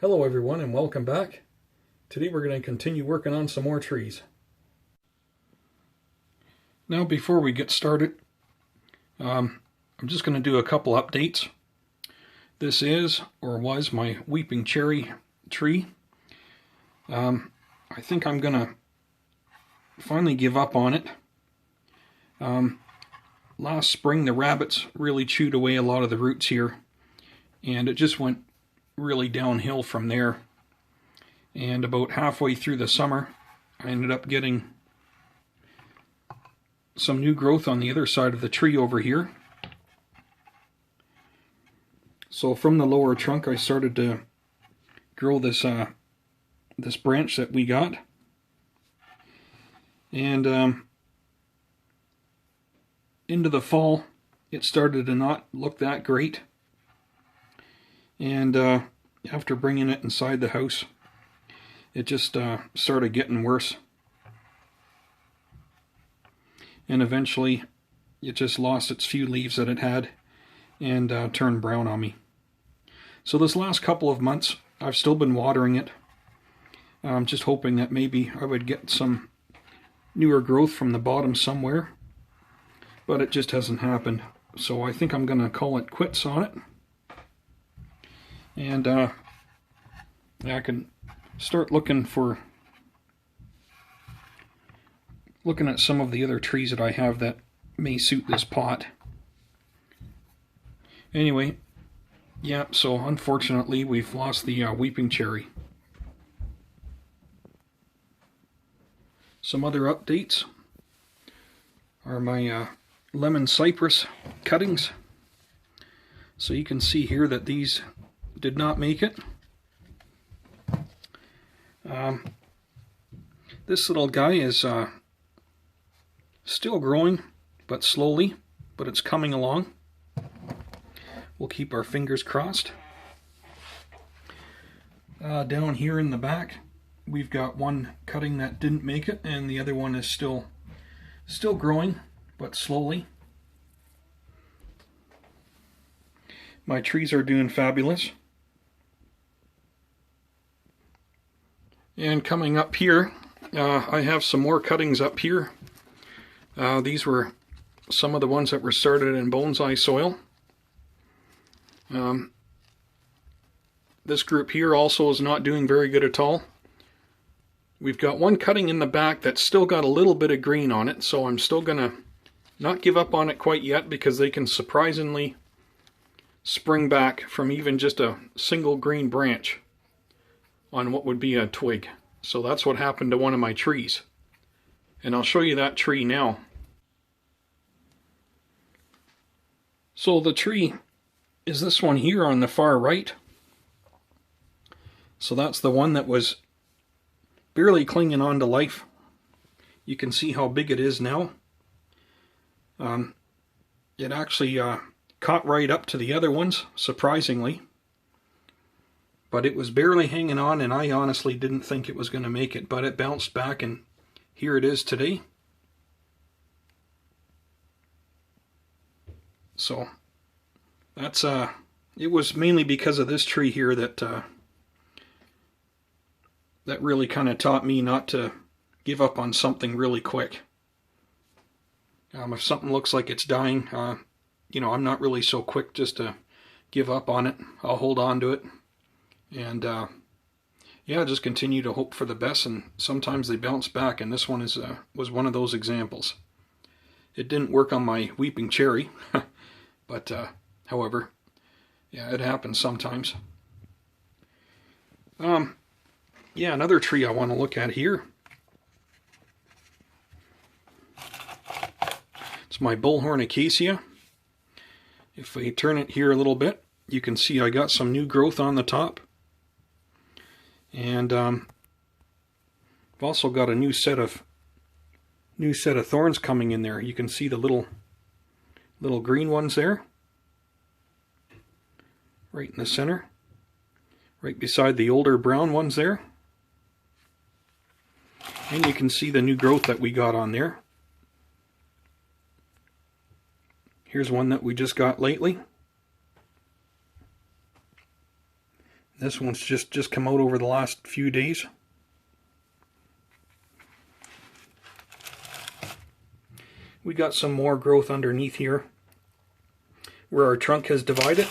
Hello everyone and welcome back. Today we're going to continue working on some more trees. Now before we get started, I'm just going to do a couple updates. This is, or was, my weeping cherry tree. I think I'm going to finally give up on it. Last spring the rabbits really chewed away a lot of the roots here, and it just went really downhill from there. And about halfway through the summer I ended up getting some new growth on the other side of the tree over here. So from the lower trunk I started to grow this this branch that we got, and into the fall it started to not look that great. And after bringing it inside the house, it just started getting worse. And eventually, it just lost its few leaves that it had and turned brown on me. So this last couple of months, I've still been watering it. I'm just hoping that maybe I would get some newer growth from the bottom somewhere. But it just hasn't happened. So I think I'm going to call it quits on it. And I can start looking at some of the other trees that I have that may suit this pot. Anyway, yeah, so unfortunately we've lost the weeping cherry. Some other updates are my lemon cypress cuttings. So you can see here that these did not make it. This little guy is still growing, but slowly, but it's coming along. We'll keep our fingers crossed. Down here in the back, we've got one cutting that didn't make it, and the other one is still growing, but slowly. My trees are doing fabulous. And coming up here, I have some more cuttings up here. These were some of the ones that were started in bonsai soil. This group here also is not doing very good at all. We've got one cutting in the back that's still got a little bit of green on it, so I'm still going to not give up on it quite yet, because they can surprisingly spring back from even just a single green branch on what would be a twig. So that's what happened to one of my trees. And I'll show you that tree now. So the tree is this one here on the far right. So that's the one that was barely clinging on to life. You can see how big it is now. It actually caught right up to the other ones, surprisingly. But it was barely hanging on, and I honestly didn't think it was going to make it. But it bounced back, and here it is today. So that's it was mainly because of this tree here that that really kind of taught me not to give up on something really quick. If something looks like it's dying, you know, I'm not really so quick just to give up on it. I'll hold on to it. And yeah, just continue to hope for the best, and sometimes they bounce back, and this one was one of those examples. It didn't work on my weeping cherry, but however, yeah, it happens sometimes. Yeah, another tree I want to look at here. It's my Bullhorn acacia. If we turn it here a little bit, you can see I got some new growth on the top. And I've also got a new set of thorns coming in there. You can see the little green ones there, right in the center, right beside the older brown ones there. And you can see the new growth that we got on there. Here's one that we just got lately. This one's just come out over the last few days. We got some more growth underneath here where our trunk has divided.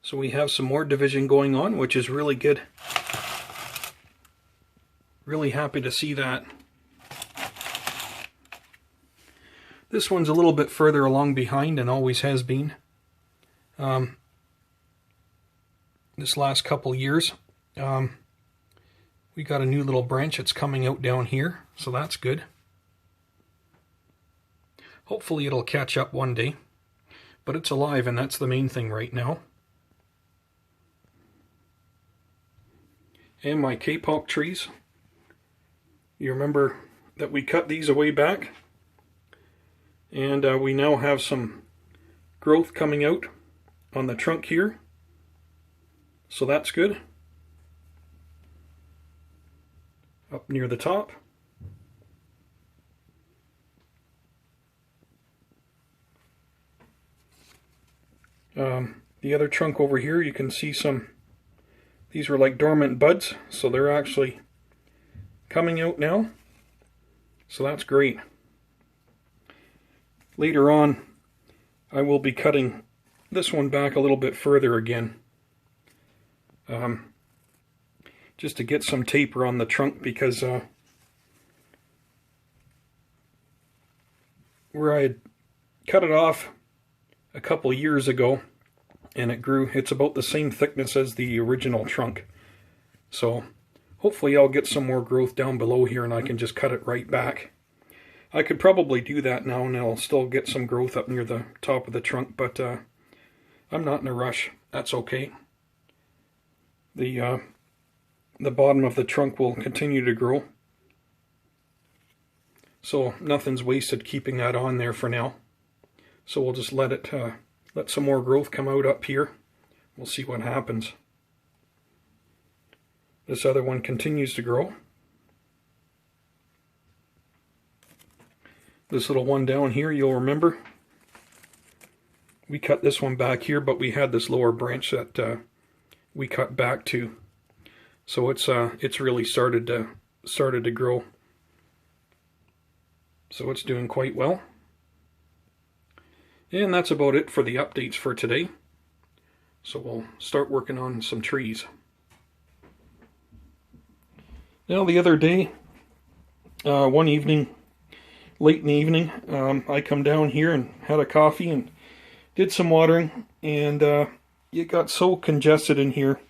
So we have some more division going on, which is really good. Really happy to see that. This one's a little bit further along behind and always has been. This last couple years. We got a new little branch that's coming out down here, so that's good. Hopefully it'll catch up one day, but it's alive and that's the main thing right now. And my K-pop trees. You remember that we cut these a way back, and we now have some growth coming out on the trunk here, so that's good. Up near the top. The other trunk over here, you can see some, these were like dormant buds, so they're actually coming out now, so that's great. Later on, I will be cutting this one back a little bit further again, just to get some taper on the trunk, because where I had cut it off a couple years ago and it grew, it's about the same thickness as the original trunk. So hopefully I'll get some more growth down below here and I can just cut it right back. I could probably do that now and I'll still get some growth up near the top of the trunk, but I'm not in a rush. That's okay. The bottom of the trunk will continue to grow, so nothing's wasted keeping that on there for now. So we'll just let it let some more growth come out up here. We'll see what happens. This other one continues to grow. This little one down here, you'll remember, we cut this one back here, but we had this lower branch that we cut back to. So it's really started to grow. So it's doing quite well. And that's about it for the updates for today. So we'll start working on some trees. Now the other day, one evening, late in the evening, I come down here and had a coffee and did some watering, and it got so congested in here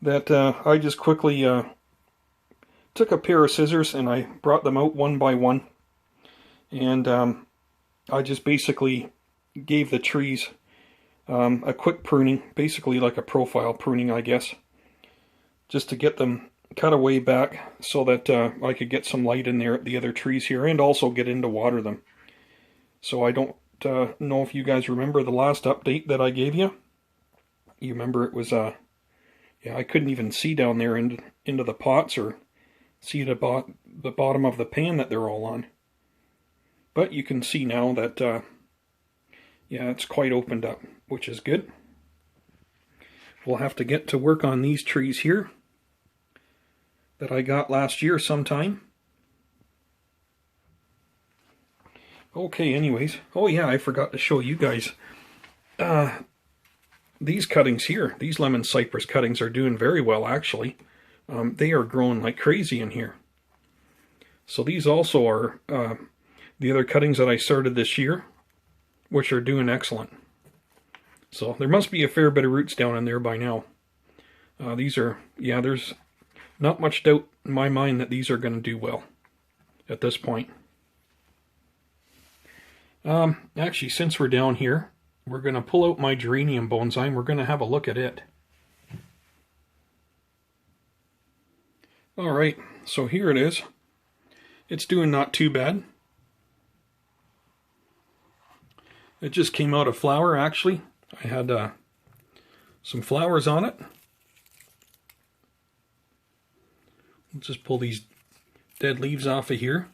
that I just quickly took a pair of scissors and I brought them out one by one, and I just basically gave the trees a quick pruning, basically like a profile pruning, I guess, just to get them cut away back so that I could get some light in there at the other trees here and also get in to water them. So I don't know if you guys remember the last update that I gave you. You remember it was yeah, I couldn't even see down there into the pots or see the bottom of the pan that they're all on. But you can see now that yeah, it's quite opened up, which is good. We'll have to get to work on these trees here that I got last year sometime. Okay, anyways. Oh yeah, I forgot to show you guys. These cuttings here, these lemon cypress cuttings are doing very well actually. They are growing like crazy in here. So these also are the other cuttings that I started this year, which are doing excellent. So there must be a fair bit of roots down in there by now. These are, yeah, there's not much doubt in my mind that these are going to do well at this point. Actually, since we're down here, we're going to pull out my geranium bonsai and we're going to have a look at it. Alright, so here it is. It's doing not too bad. It just came out of flower, actually. I had some flowers on it. Let's just pull these dead leaves off of here.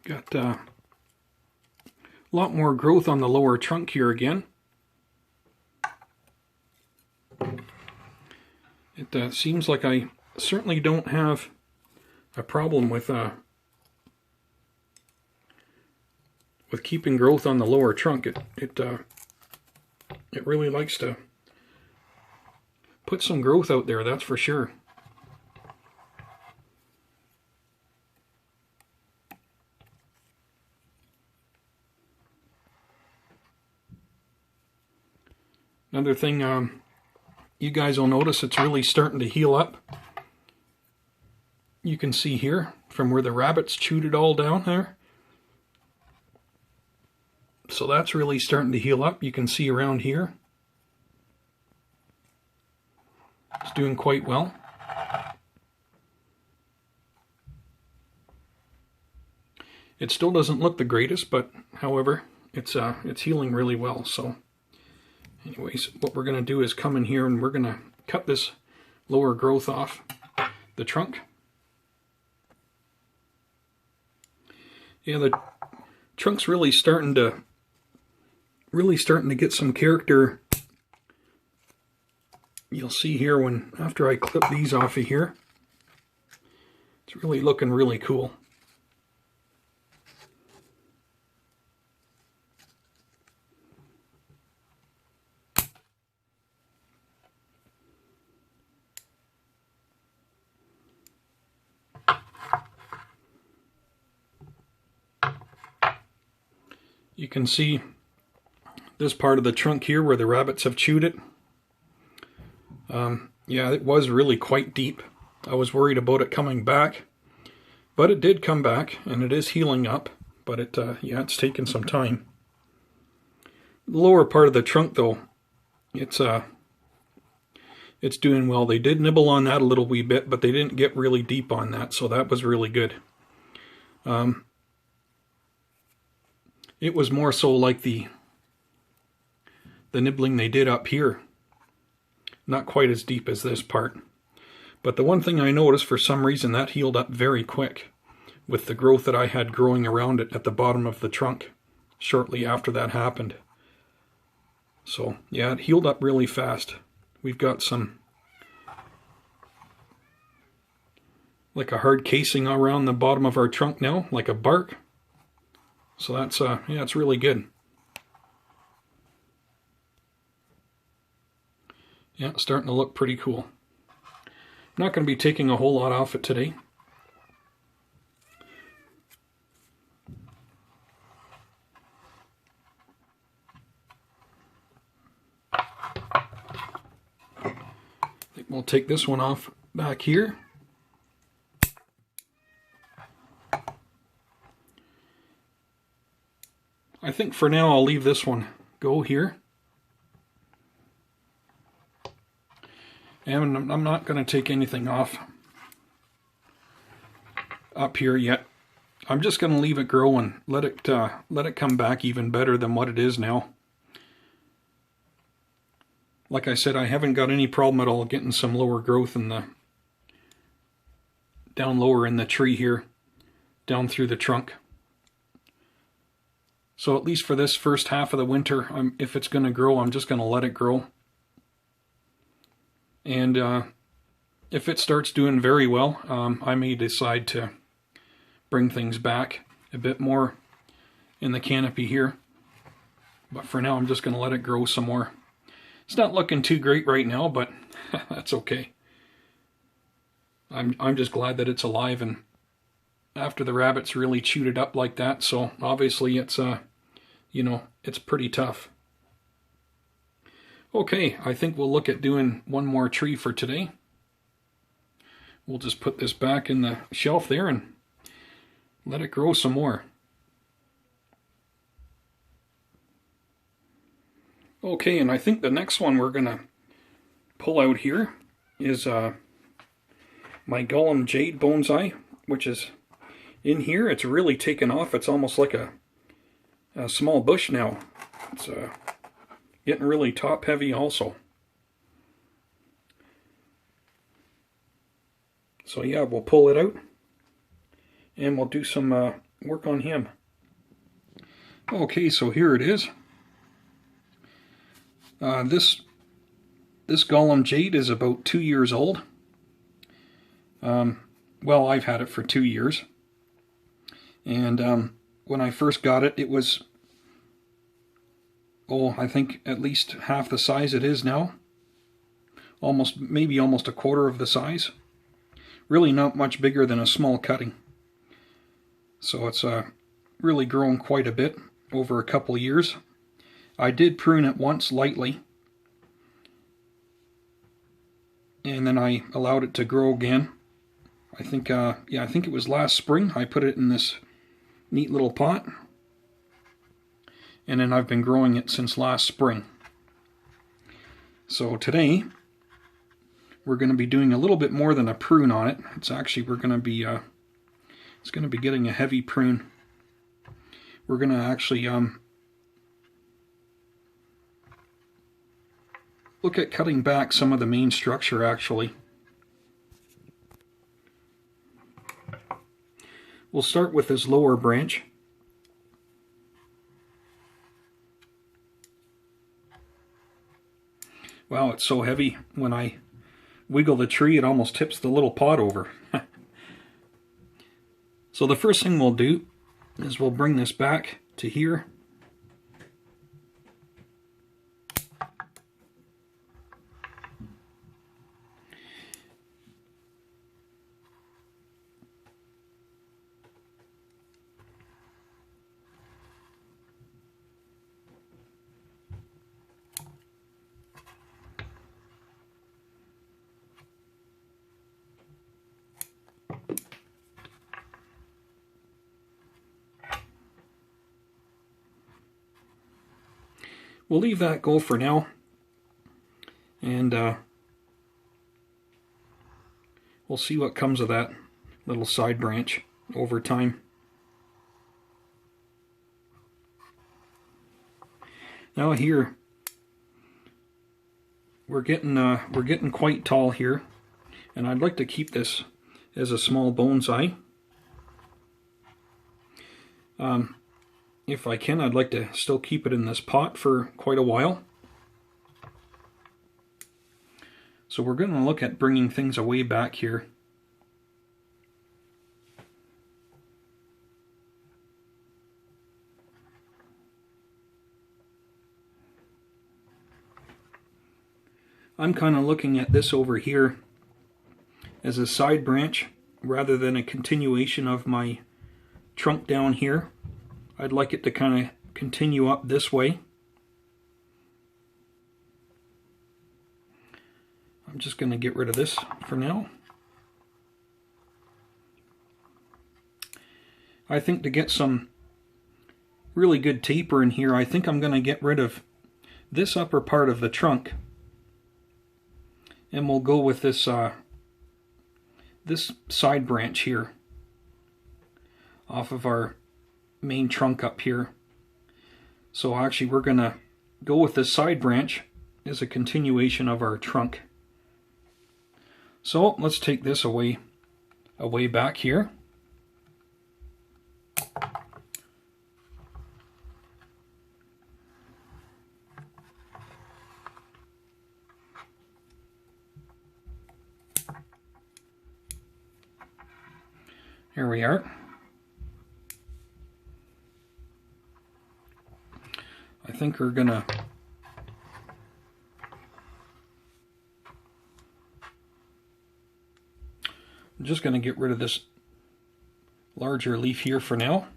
Got a lot more growth on the lower trunk here again. It seems like I certainly don't have a problem with keeping growth on the lower trunk. It really likes to put some growth out there, that's for sure. Another thing you guys will notice, it's really starting to heal up. You can see here from where the rabbits chewed it all down there. So that's really starting to heal up. You can see around here. It's doing quite well. It still doesn't look the greatest, but however, it's healing really well. So anyways, what we're going to do is come in here and we're going to cut this lower growth off the trunk. Yeah, the trunk's really starting to get some character. You'll see here after I clip these off of here, it's really looking really cool. You can see this part of the trunk here where the rabbits have chewed it. Yeah, it was really quite deep. I was worried about it coming back, but it did come back and it is healing up, but yeah, it's taken some time. The lower part of the trunk though, it's doing well. They did nibble on that a little wee bit, but they didn't get really deep on that, so that was really good. It was more so like the nibbling they did up here. Not quite as deep as this part. But the one thing I noticed, for some reason, that healed up very quick with the growth that I had growing around it at the bottom of the trunk shortly after that happened. So yeah, it healed up really fast. We've got some like a hard casing around the bottom of our trunk now, like a bark. So that's yeah, it's really good. Yeah, it's starting to look pretty cool. I'm not going to be taking a whole lot off it today. I think we'll take this one off back here. I think for now I'll leave this one go here. And I'm not going to take anything off up here yet. I'm just going to leave it grow and let it come back even better than what it is now. Like I said, I haven't got any problem at all getting some lower growth in the down lower in the tree here, down through the trunk. So at least for this first half of the winter, if it's going to grow, I'm just going to let it grow. And if it starts doing very well, I may decide to bring things back a bit more in the canopy here. But for now, I'm just going to let it grow some more. It's not looking too great right now, but that's okay. I'm just glad that it's alive, and after the rabbits really chewed it up like that, so obviously it's you know, it's pretty tough. Okay, I think we'll look at doing one more tree for today. We'll just put this back in the shelf there and let it grow some more. Okay, and I think the next one we're gonna pull out here is my Gollum Jade Bonsai, which is in here. It's really taken off. It's almost like a small bush now. It's getting really top heavy also. So yeah, we'll pull it out and we'll do some work on him. Okay, so here it is. This Gollum Jade is about 2 years old. Well, I've had it for 2 years. And when I first got it, it was, I think at least half the size it is now. Maybe almost a quarter of the size. Really not much bigger than a small cutting. So it's really grown quite a bit over a couple years. I did prune it once lightly, and then I allowed it to grow again. I think it was last spring. I put it in this neat little pot, and then I've been growing it since last spring. So today we're going to be doing a little bit more than a prune on it. It's actually we're going to be it's going to be getting a heavy prune. We're going to actually look at cutting back some of the main structure actually. We'll start with this lower branch. Wow, it's so heavy. When I wiggle the tree, it almost tips the little pot over. So the first thing we'll do is we'll bring this back to here. We'll leave that go for now, and we'll see what comes of that little side branch over time. Now here, we're getting quite tall here, and I'd like to keep this as a small bonsai. If I can, I'd like to still keep it in this pot for quite a while. So we're going to look at bringing things away back here. I'm kind of looking at this over here as a side branch rather than a continuation of my trunk down here. I'd like it to kind of continue up this way. I'm just going to get rid of this for now. I think to get some really good taper in here, I think I'm going to get rid of this upper part of the trunk. And we'll go with this this side branch here off of our main trunk up here. So actually we're going to go with this side branch as a continuation of our trunk. So let's take this away back here. Here we are. I think we're gonna I'm just gonna get rid of this larger leaf here for now.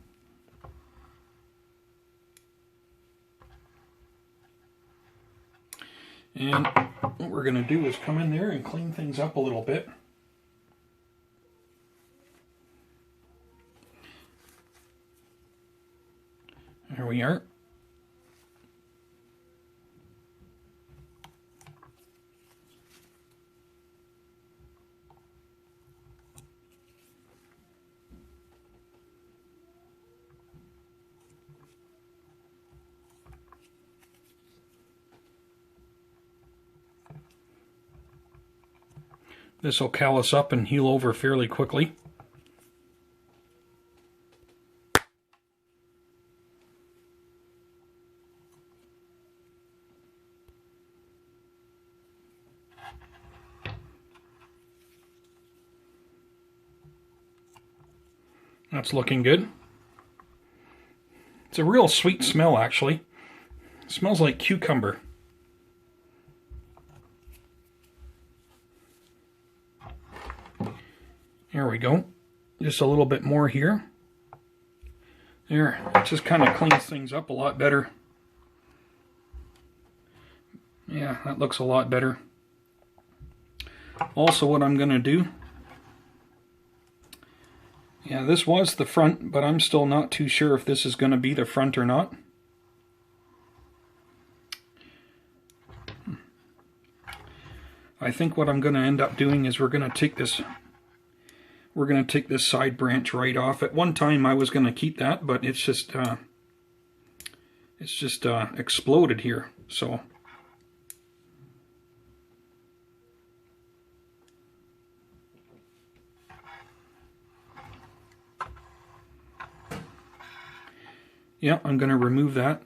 And what we're gonna do is come in there and clean things up a little bit. There we are. This will callus up and heal over fairly quickly. That's looking good. It's a real sweet smell, actually. It smells like cucumber. There we go. Just a little bit more here. There, it just kind of cleans things up a lot better. Yeah, that looks a lot better. Also, what I'm going to do, yeah, this was the front, but I'm still not too sure if this is going to be the front or not. I think what I'm going to end up doing is we're going to take this side branch right off. At one time I was going to keep that, but it's just exploded here. So yeah, I'm going to remove that.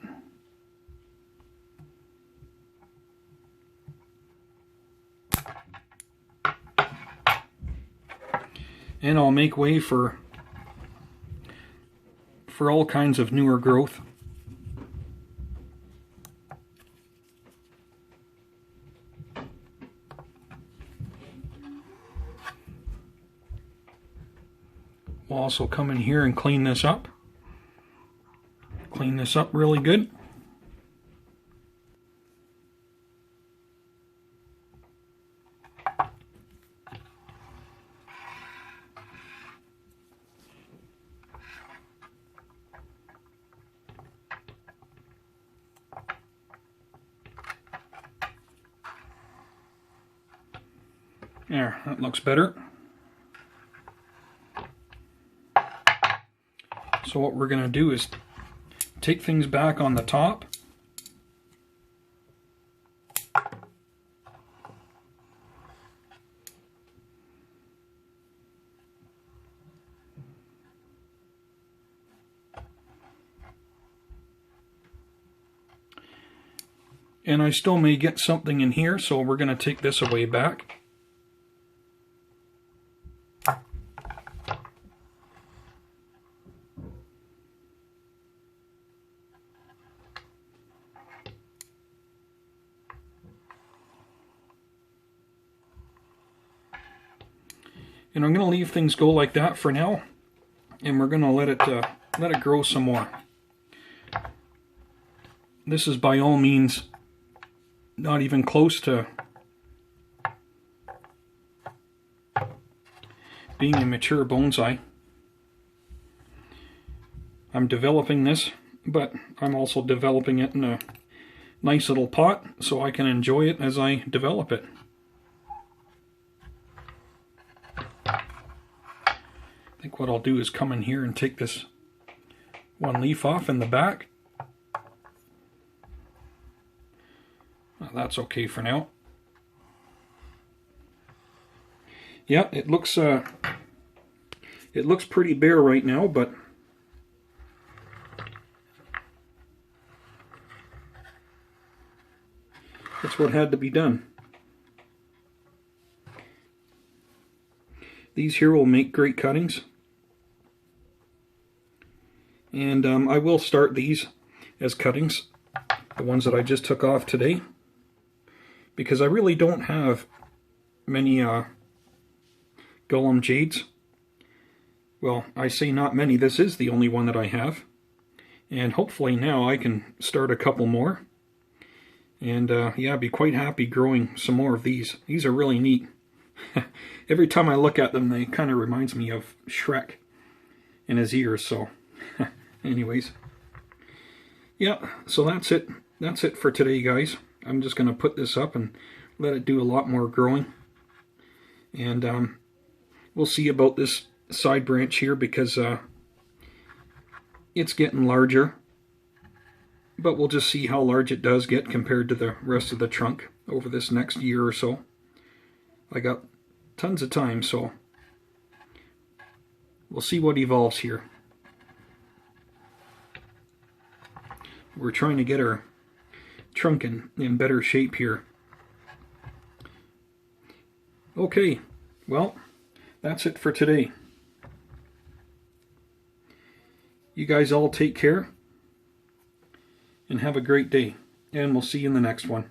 And I'll make way for all kinds of newer growth. We'll also come in here and clean this up. Clean this up really good. There, that looks better. So what we're going to do is take things back on the top. And I still may get something in here, so we're going to take this away back. And I'm going to leave things go like that for now, and we're going to let it grow some more. This is by all means not even close to being a mature bonsai. I'm developing this, but I'm also developing it in a nice little pot so I can enjoy it as I develop it. I think what I'll do is come in here and take this one leaf off in the back. Well, that's okay for now. Yeah, it looks pretty bare right now, but that's what had to be done. These here will make great cuttings. And I will start these as cuttings, the ones that I just took off today, because I really don't have many Gollum Jades. Well, I say not many, this is the only one that I have. And hopefully now I can start a couple more. And yeah, I'd be quite happy growing some more of these. These are really neat. Every time I look at them, they kind of reminds me of Shrek and his ears, so anyways. Yeah, so that's it. That's it for today, guys. I'm just going to put this up and let it do a lot more growing. And we'll see about this side branch here, because it's getting larger. But we'll just see how large it does get compared to the rest of the trunk over this next year or so. I got tons of time, so we'll see what evolves here. We're trying to get our trunk in better shape here. Okay, well, that's it for today. You guys all take care and have a great day. And we'll see you in the next one.